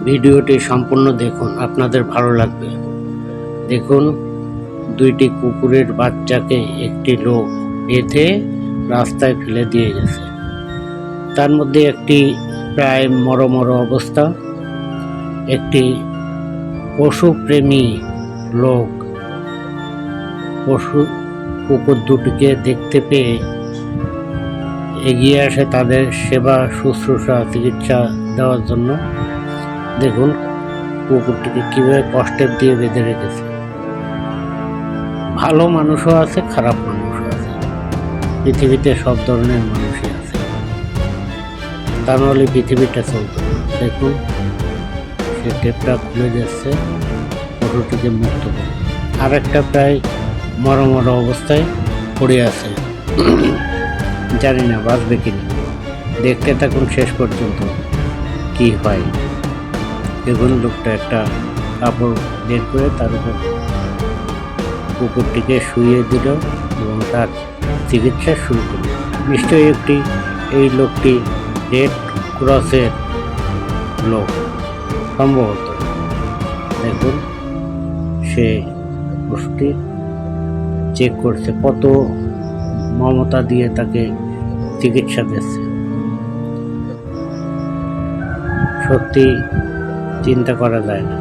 ভিডিওটি সম্পূর্ণ দেখুন, আপনাদের ভালো লাগবে। দেখুন, দুইটি কুকুরের বাচ্চাকে একটি লোক বেঁধে রাস্তায় ফেলে দিয়ে গেছে। তার মধ্যে একটি প্রায় মর অবস্থা। একটি পশুপ্রেমী লোক কুকুর দুটিকে দেখতে পেয়ে এগিয়ে আসে তাদের সেবা শুশ্রূষা চিকিৎসা দেওয়ার জন্য। দেখুন কুকুরটিকে কিভাবে কষ্টের দিয়ে বেঁধে রেখেছে। ভালো মানুষও আছে, খারাপ মানুষও আছে, পৃথিবীতে সব ধরনের মানুষই আছে, তা নাহলে পৃথিবীটা চলত না। দেখুন সে টেপটা খুলে যাচ্ছে পশুটিকে মুক্ত করে। আর একটা প্রায় মর অবস্থায় পড়ে আছে, জানি না বাঁচবে কিনা। দেখতে থাকুন শেষ পর্যন্ত কি হয়। দেখুন লোকটা একটা কাপড় বের করে তার উপর কুকুরটিকে শুইয়ে দিল এবং তার চিকিৎসা শুরু করল। নিশ্চয়ই এই লোকটি রেড ক্রসের লোক সম্ভবত। দেখুন সে পশুটি চেক করছে, কত মমতা দিয়ে তাকে চিকিৎসা দিচ্ছে। সত্যি চিন্তা করা যায় না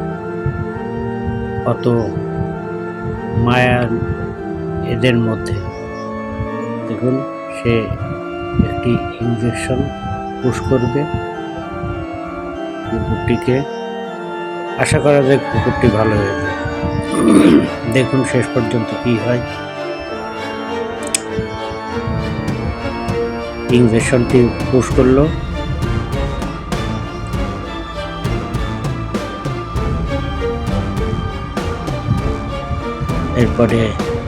কত মায়া এদের মধ্যে। দেখুন সে একটি ইঞ্জেকশন পুশ করবে কুকুরটিকে। আশা করা যায় কুকুরটি ভালো হয়ে যাবে। দেখুন শেষ পর্যন্ত কি হয়। ইঞ্জেকশনটি পুশ করলো, এরপরে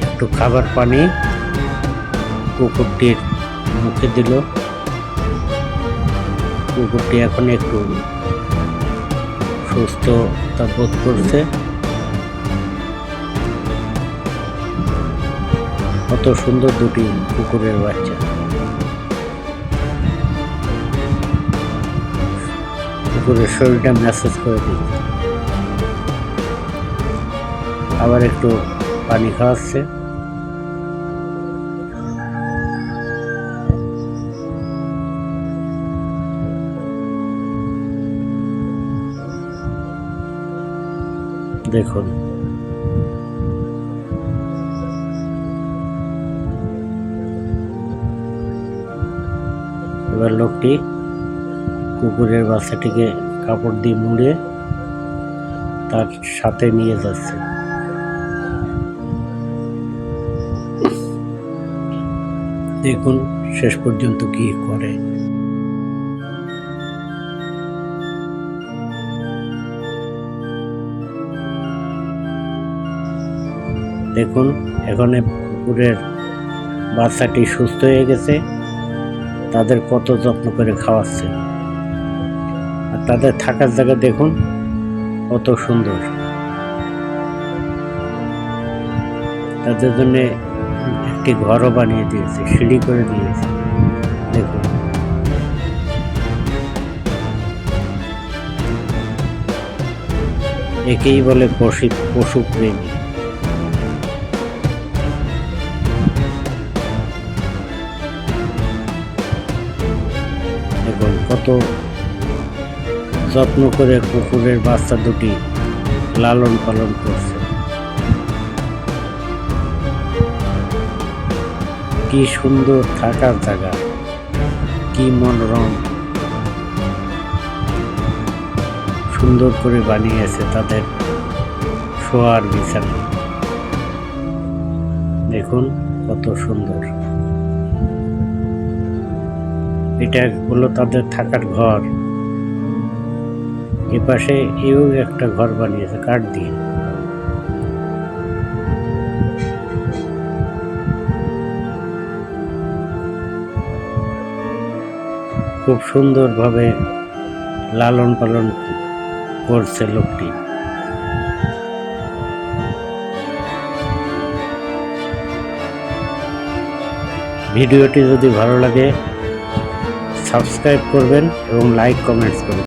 একটু খাবার পানি কুকুরটির মুখে দিল। কুকুরটি এখন একটু সুস্থতা বোধ করছে। কত সুন্দর দুটি কুকুরের বাচ্চা। কুকুরের শরীরটা ম্যাসাজ করে দিচ্ছে, আবার একটু পানি খাওয়াচ্ছে। দেখুন এবার লোকটি কুকুরের বাচ্চাটিকে কাপড় দিয়ে মুড়ে তার সাথে নিয়ে যাচ্ছে। দেখুন শেষ পর্যন্ত কি করে। দেখুন এখন কুকুরের বাচ্চাটি সুস্থ হয়ে গেছে, তাদের কত যত্ন করে খাওয়াচ্ছে। আর তাদের থাকার জায়গা দেখুন কত সুন্দর। তাদের জন্য একটি ঘরও বানিয়ে দিয়েছে, সিঁড়ি করে দিয়েছে। দেখুন একেই বলে পশুপ্রেমী। দেখুন কত যত্ন করে কুকুরের বাচ্চা দুটি লালন পালন করছে। কি সুন্দর থাকার জায়গা, কি মনোরম, সুন্দর করে বানিয়েছে তাদের শোয়ার বিছানা। দেখুন কত সুন্দর। এটা হলো তাদের থাকার ঘর। এপাশে এও একটা ঘর বানিয়েছে কাঠ দিয়ে। খুব সুন্দরভাবে লালন পালন করছে লোকটি। ভিডিওটি যদি ভালো লাগে সাবস্ক্রাইব করবেন এবং লাইক কমেন্টস করবেন।